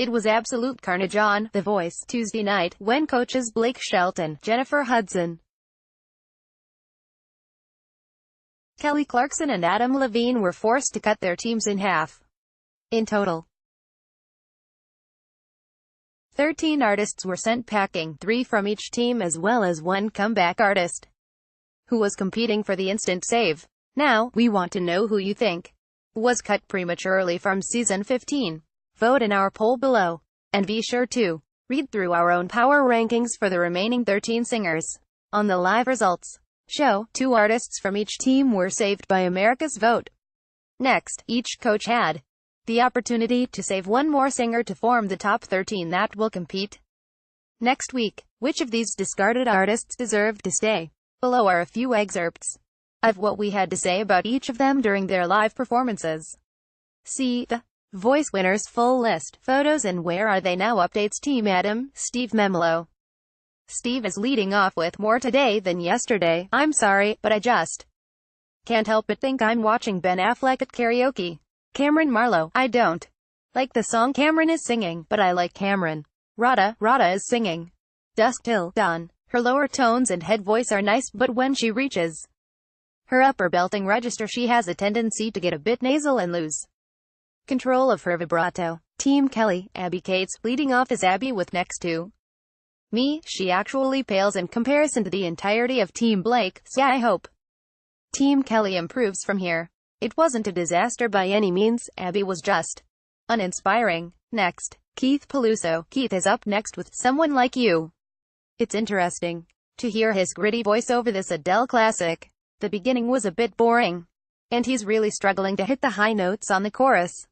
It was absolute carnage on The Voice Tuesday night, when coaches Blake Shelton, Hudson, Clarkson and Adam Levine were forced to cut their teams in half. In total, 13 artists were sent packing, 3 from each team as well as 1 comeback artist, who was competing for the instant save. Now, we want to know who you think was cut prematurely from season 15. Vote in our poll below. And be sure to read through our own power rankings for the remaining 13 singers. On the live results show, 2 artists from each team were saved by America's vote. Next, each coach had the opportunity to save 1 more singer to form the top 13 that will compete next week. Which of these discarded artists deserved to stay? Below are a few excerpts of what we had to say about each of them during their live performances. See The Voice winners' full list, photos and where are they now updates. Team Adam, Steve Memolo. Steve is leading off with more today than yesterday. I'm sorry, but I just can't help but think I'm watching Ben Affleck at karaoke. Cameron Marlowe. I don't like the song Cameron is singing, but I like Cameron. Rada is singing dusk till dawn. Her lower tones and head voice are nice, but when she reaches her upper belting register she has a tendency to get a bit nasal and lose control of her vibrato. Team Kelly, Abby Cates. Leading off is Abby with Next to Me. She actually pales in comparison to the entirety of Team Blake, so I hope Team Kelly improves from here. It wasn't a disaster by any means, Abby was just uninspiring. Next, Keith Peluso. Keith is up next with Someone Like You. It's interesting to hear his gritty voice over this Adele classic. The beginning was a bit boring, and he's really struggling to hit the high notes on the chorus.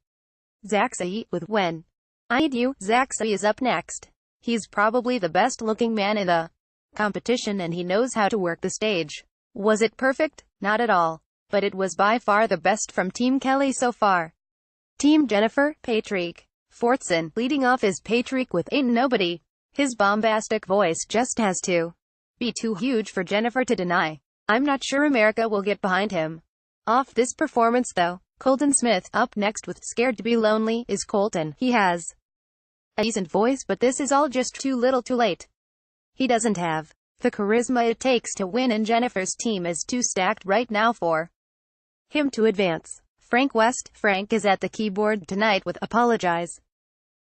Zaxi with When I Need You. Zaxi is up next. He's probably the best looking man in the competition and he knows how to work the stage. Was it perfect? Not at all. But it was by far the best from Team Kelly so far. Team Jennifer, Patrick Fortson. Leading off is Patrick with Ain't Nobody. His bombastic voice just has to be too huge for Jennifer to deny. I'm not sure America will get behind him. Off this performance though, Colton Smith. Up next with Scared to Be Lonely is Colton. He has a decent voice, but this is all just too little too late. He doesn't have the charisma it takes to win, and Jennifer's team is too stacked right now for him to advance. Frank West. Frank is at the keyboard tonight with Apologize.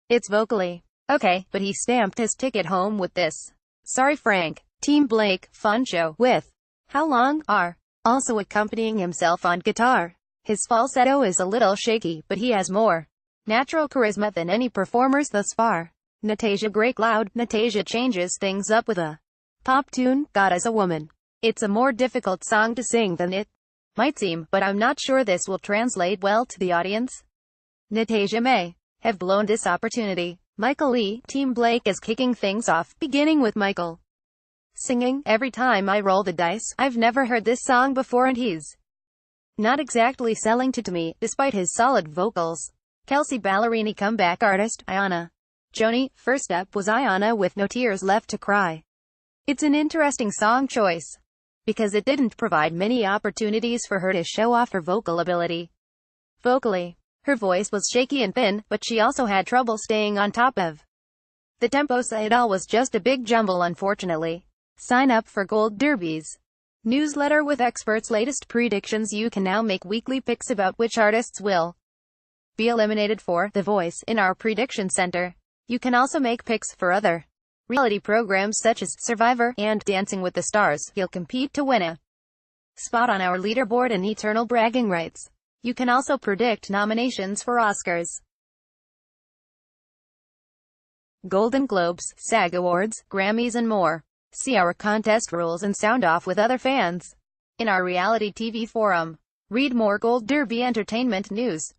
It's vocally okay, but he stamped his ticket home with this. Sorry Frank. Team Blake, Fun Show with How Long Are also accompanying himself on guitar. His falsetto is a little shaky, but he has more natural charisma than any performers thus far. Natasha Great Loud. Natasha changes things up with a pop tune, God As a Woman. It's a more difficult song to sing than it might seem, but I'm not sure this will translate well to the audience. Natasha may have blown this opportunity. Michael Lee. Team Blake is kicking things off, beginning with Michael singing Every Time I Roll the Dice. I've never heard this song before and he's not exactly selling to me, despite his solid vocals. Kelsey Ballerini. Comeback artist, Ayana Joni. First up was Ayana with No Tears Left to Cry. It's an interesting song choice, because it didn't provide many opportunities for her to show off her vocal ability. Vocally, her voice was shaky and thin, but she also had trouble staying on top of the tempo, so it all was just a big jumble unfortunately. Sign up for Gold Derby's newsletter with experts' latest predictions. You can now make weekly picks about which artists will be eliminated for The Voice in our prediction center. You can also make picks for other reality programs such as Survivor and Dancing with the Stars. You'll compete to win a spot on our leaderboard and eternal bragging rights. You can also predict nominations for Oscars, Golden Globes, SAG Awards, Grammys and more. See our contest rules and sound off with other fans in our reality TV forum. Read more Gold Derby entertainment news.